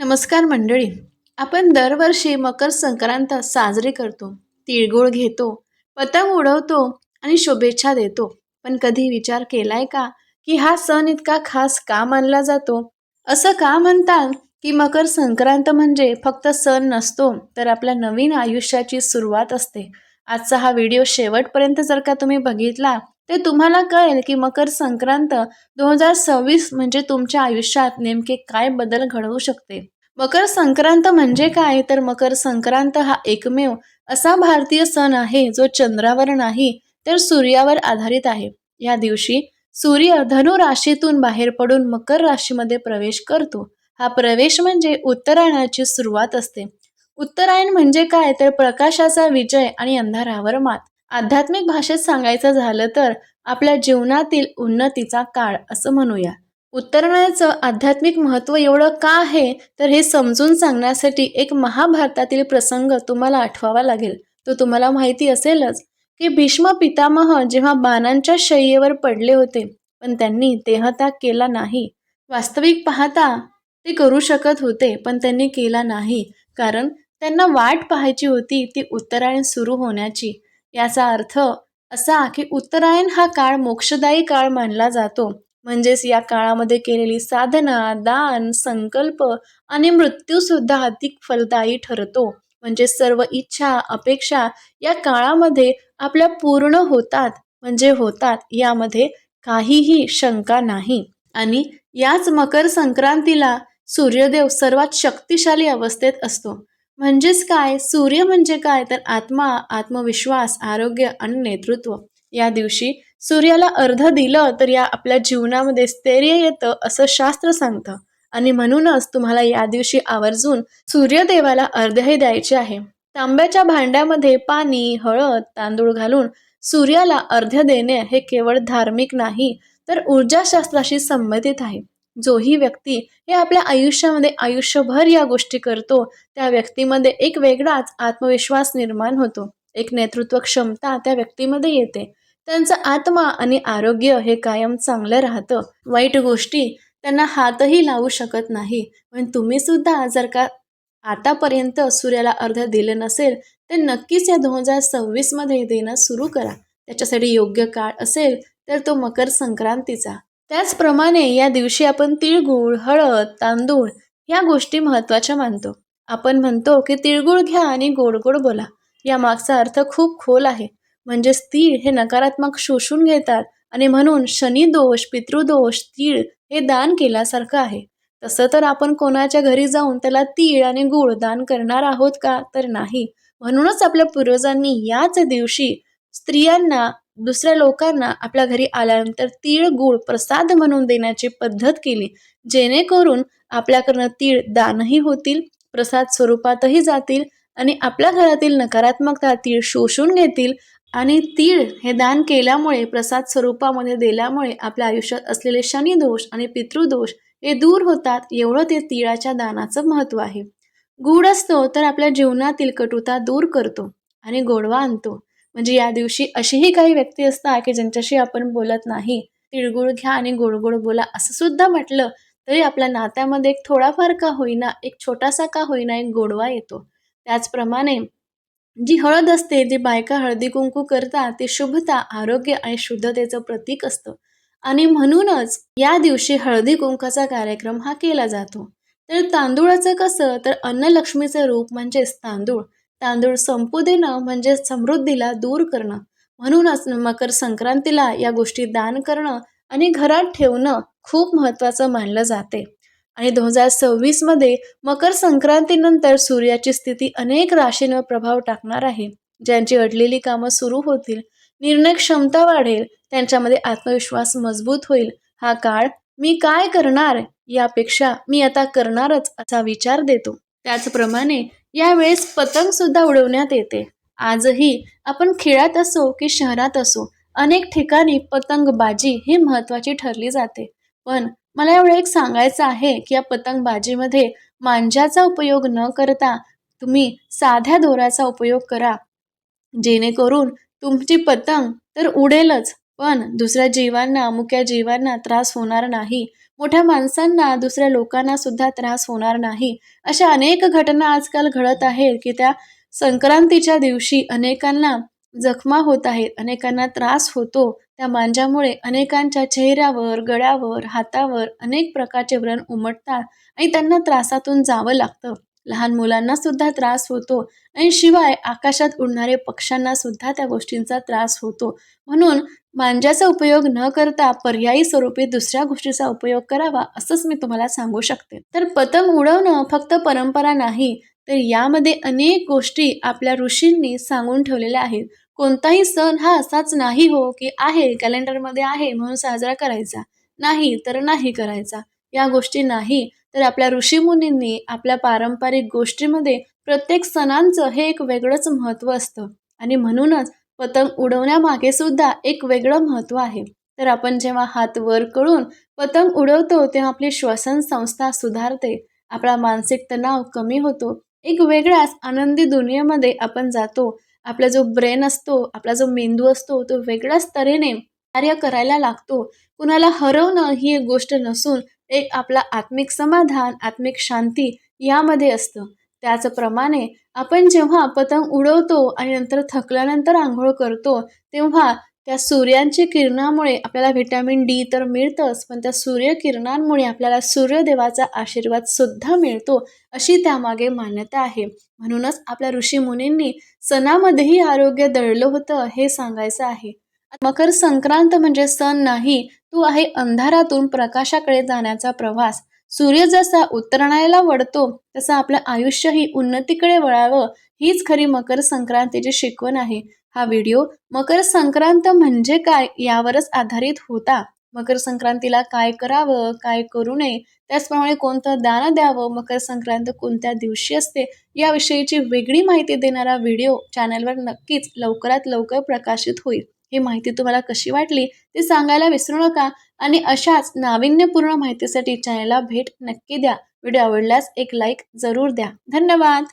नमस्कार मंडळी. आपण दरवर्षी मकर संक्रांत साजरी करतो. तिळगुळ घेतो, पतंग उडवतो आणि शुभेच्छा देतो. पण कधी विचार केलाय का की हा सण इतका खास का मानला जातो? असं का म्हणतात की मकर संक्रांत म्हणजे फक्त सण नसतो, तर आपल्या नवीन आयुष्याची सुरुवात असते. आजचा हा व्हिडिओ शेवटपर्यंत जर का तुम्ही बघितला तर तुम्हाला कळेल की मकर संक्रांत 2026 म्हणजे तुमच्या आयुष्यात नेमके काय बदल घडवू शकते. मकर संक्रांत म्हणजे काय? तर मकर संक्रांत हा एकमेव असा भारतीय सण आहे जो चंद्रावर नाही तर सूर्यावर आधारित आहे. या दिवशी सूर्य धनु राशीतून बाहेर पडून मकर राशीमध्ये प्रवेश करतो. हा प्रवेश म्हणजे उत्तरायणाची सुरुवात असते. उत्तरायण म्हणजे काय? तर प्रकाशाचा विजय आणि अंधारावर मात. आध्यात्मिक भाषेत सांगायचं झालं तर आपल्या जीवनातील उन्नतीचा काळ असं म्हणूया. उत्तरायणाचं आध्यात्मिक महत्त्व एवढं का आहे, तर हे समजून सांगण्यासाठी एक महाभारतातील प्रसंग तुम्हाला आठवावा लागेल. तो तुम्हाला माहिती असेलच की भीष्म पितामह जेव्हा बाणांच्या शय्येवर पडले होते, पण त्यांनी देहत्याग केला नाही. वास्तविक पाहता ते करू शकत होते, पण त्यांनी केला नाही. कारण त्यांना वाट पाहायची होती ती उत्तरायण सुरू होण्याची. याचा अर्थ असा की उत्तरायण हा काळ मोक्षदायी काळ मानला जातो. म्हणजेच या काळामध्ये केलेली साधना, दान, संकल्प आणि मृत्यू सुद्धा अधिक फलदायी ठरतो. म्हणजे सर्व इच्छा, अपेक्षा या काळामध्ये आपल्या पूर्ण होतात, म्हणजे होतात, यामध्ये काहीही शंका नाही. आणि याच मकर संक्रांतीला सूर्यदेव सर्वात शक्तिशाली अवस्थेत असतो. म्हणजेच काय? सूर्य म्हणजे काय? तर आत्मा, आत्मविश्वास, आरोग्य आणि नेतृत्व. या दिवशी सूर्याला अर्ध दिलं तर या आपल्या जीवनामध्ये स्थैर्य येतं असं शास्त्र सांगतं. आणि म्हणूनच तुम्हाला या दिवशी आवर्जून सूर्यदेवाला अर्ध्यही द्यायचे आहे. तांब्याच्या भांड्यामध्ये पाणी, हळद, तांदूळ घालून सूर्याला अर्ध्य देणे हे केवळ धार्मिक नाही तर ऊर्जाशास्त्राशी संबंधित आहे. जोही व्यक्ती हे आपल्या आयुष्यामध्ये आयुष्यभर या गोष्टी करतो, त्या व्यक्तीमध्ये एक वेगळाच आत्मविश्वास निर्माण होतो. एक नेतृत्व क्षमता त्या व्यक्तीमध्ये येते. त्यांचा आत्मा आणि आरोग्य हे कायम चांगलं राहतं. वाईट गोष्टी त्यांना हातही लावू शकत नाही. पण तुम्ही सुद्धा जर का आतापर्यंत सूर्याला अर्ध्य दिलं नसेल तर नक्कीच या 2026 मध्ये देणं सुरू करा. त्याच्यासाठी योग्य काळ असेल तर तो मकर संक्रांतीचा. त्याचप्रमाणे या दिवशी आपण तिळगुळ, हळद, तांदूळ या गोष्टी महत्त्वाच्या मानतो. आपण म्हणतो की तिळगुळ घ्या आणि गोड गोड बोला. या मागचा अर्थ खूप खोल आहे. म्हणजेच तीळ हे नकारात्मक शोषून घेतात आणि म्हणून शनी दोष, पितृदोष, तीळ हे दान केल्यासारखं आहे. तसं तर आपण कोणाच्या घरी जाऊन त्याला तीळ आणि गूळ दान करणार आहोत का? तर नाही. म्हणूनच आपल्या पूर्वजांनी याच दिवशी स्त्रियांना, दुसऱ्या लोकांना आपल्या घरी आल्यानंतर तीळ गूळ प्रसाद म्हणून देण्याची पद्धत केली, जेणेकरून आपल्याकडनं तीळ दानही होतील, प्रसाद स्वरूपातही जातील आणि आपल्या घरातील नकारात्मकता तीळ शोषून घेतील. आणि तीळ हे दान केल्यामुळे, प्रसाद स्वरूपामध्ये दिल्यामुळे आपल्या आयुष्यात असलेले शनी दोष आणि पितृदोष हे दूर होतात. एवढं ते तिळाच्या दानाचं महत्त्व आहे. गूळ असतो तर आपल्या जीवनातील कटुता दूर करतो आणि गोडवा आणतो. म्हणजे या दिवशी अशीही काही व्यक्ती असतात की ज्यांच्याशी आपण बोलत नाही, तिळगुळ घ्या आणि गोड गोड बोला असं सुद्धा म्हटलं तरी आपल्या नात्यामध्ये एक थोडाफार का होईना, एक छोटासा का होईना, एक गोडवा येतो. त्याचप्रमाणे जी हळद असते, जी बायका हळदी कुंकू करतात, ती शुभता, आरोग्य आणि शुद्धतेचं प्रतीक असतं. आणि म्हणूनच या दिवशी हळदी कुंकाचा कार्यक्रम हा केला जातो. तर तांदूळाचं कसं? तर अन्नलक्ष्मीचं रूप म्हणजेच तांदूळ. तांदूळ संपू देणं म्हणजे समृद्धीला दूर करणं. म्हणूनच मकर संक्रांतीला या गोष्टी दान करणं आणि घरात ठेवणं खूप महत्त्वाचं मानलं जाते. आणि 2026 मध्ये मकर संक्रांतीनंतर सूर्याची स्थिती अनेक राशींवर प्रभाव टाकणार आहे. ज्यांची अडलेली कामं सुरू होतील, निर्णय क्षमता वाढेल, त्यांच्यामध्ये आत्मविश्वास मजबूत होईल. हा काळ मी काय करणार यापेक्षा मी आता करणारच असा विचार देतो. त्याचप्रमाणे यावेळेस पतंग सुद्धा उडवण्यात येते. आजही आपण खेळात असो की शहरात असो, अनेक ठिकाणी पतंगबाजी ही महत्त्वाची ठरली जाते. पण मला एवढं एक सांगायचं आहे की या पतंगबाजीमध्ये मांजाचा उपयोग न करता तुम्ही साध्या दोऱ्याचा उपयोग करा, जेणेकरून तुमची पतंग तर उडेलच, पण दुसऱ्या जीवांना, मुक्या जीवांना त्रास होणार नाही. मोठ्या माणसांना, दुसऱ्या लोकांना सुद्धा त्रास होणार नाही. अशा अनेक घटना आजकाल घडत आहेत की त्या संक्रांतीच्या दिवशी अनेकांना जखमा होत आहेत, अनेकांना त्रास होतो. त्या मांजामुळे अनेकांच्या चेहऱ्यावर, गळ्यावर, हातावर अनेक प्रकारचे व्रण उमटतात आणि त्यांना त्रासातून जावं लागतं. लहान मुलांना सुद्धा त्रास होतो आणि शिवाय आकाशात उडणारे पक्ष्यांना सुद्धा त्या गोष्टींचा त्रास होतो. म्हणून मांजाचा उपयोग न करता पर्यायी स्वरूपी दुसऱ्या गोष्टीचा उपयोग करावा, असंच मी तुम्हाला सांगू शकते. तर पतंग उडवणं फक्त परंपरा नाही, तर यामध्ये अनेक गोष्टी आपल्या ऋषींनी सांगून ठेवलेल्या आहेत. कोणताही सण हा असाच नाही हो की आहे कॅलेंडरमध्ये आहे म्हणून साजरा करायचा, नाही तर नाही करायचा, या गोष्टी नाही. तर आपल्या ऋषीमुनींनी आपल्या पारंपरिक गोष्टीमध्ये प्रत्येक सणांचं हे एक वेगळंच महत्त्व असतं आणि म्हणूनच पतंग उडवण्यामागे सुद्धा एक वेगळं महत्त्व आहे. तर आपण जेव्हा हात वर करून पतंग उडवतो तेव्हा आपली श्वसन संस्था सुधारते, आपला मानसिक तणाव कमी होतो, एक वेगळ्याच आनंदी दुनियेमध्ये आपण जातो. आपला जो ब्रेन असतो, आपला जो मेंदू असतो, तो वेगळ्याच तऱ्हेने कार्य करायला लागतो. कुणाला हरवणं ही एक गोष्ट नसून एक आपला आत्मिक समाधान, आत्मिक शांती यामध्ये असतं. त्याचप्रमाणे आपण जेव्हा पतंग उडवतो आणि नंतर थकल्यानंतर अंघोळ करतो, तेव्हा त्या सूर्यांची किरणामुळे आपल्याला व्हिटॅमिन डी तर मिळतंच, पण त्या सूर्यकिरणांमुळे आपल्याला सूर्यदेवाचा आशीर्वाद सुद्धा मिळतो, अशी त्यामागे मान्यता आहे. म्हणूनच आपल्या ऋषीमुनींनी सणामध्येही आरोग्य दडलं होतं हे सांगायचं आहे. मकर संक्रांत म्हणजे सण नाही, तो आहे अंधारातून प्रकाशाकडे जाण्याचा प्रवास. सूर्य जसा उतरणायला वळतो तसं आपलं आयुष्यही उन्नतीकडे वळावं, हीच खरी मकर संक्रांतीची शिकवण आहे. हा व्हिडिओ मकर संक्रांत म्हणजे काय यावरच आधारित होता. मकर संक्रांतीला काय करावं, काय करू नये, त्याचप्रमाणे कोणतं दान द्यावं, मकर संक्रांत कोणत्या दिवशी असते, याविषयीची वेगळी माहिती देणारा व्हिडिओ चॅनलवर नक्कीच लवकरात लवकर प्रकाशित होईल. ही माहिती तुम्हाला कशी वाटली ते सांगायला विसरू नका आणि अशाच नाविन्यपूर्ण माहितीसाठी चॅनलला भेट नक्की द्या. व्हिडिओ आवडल्यास एक लाईक जरूर द्या. धन्यवाद.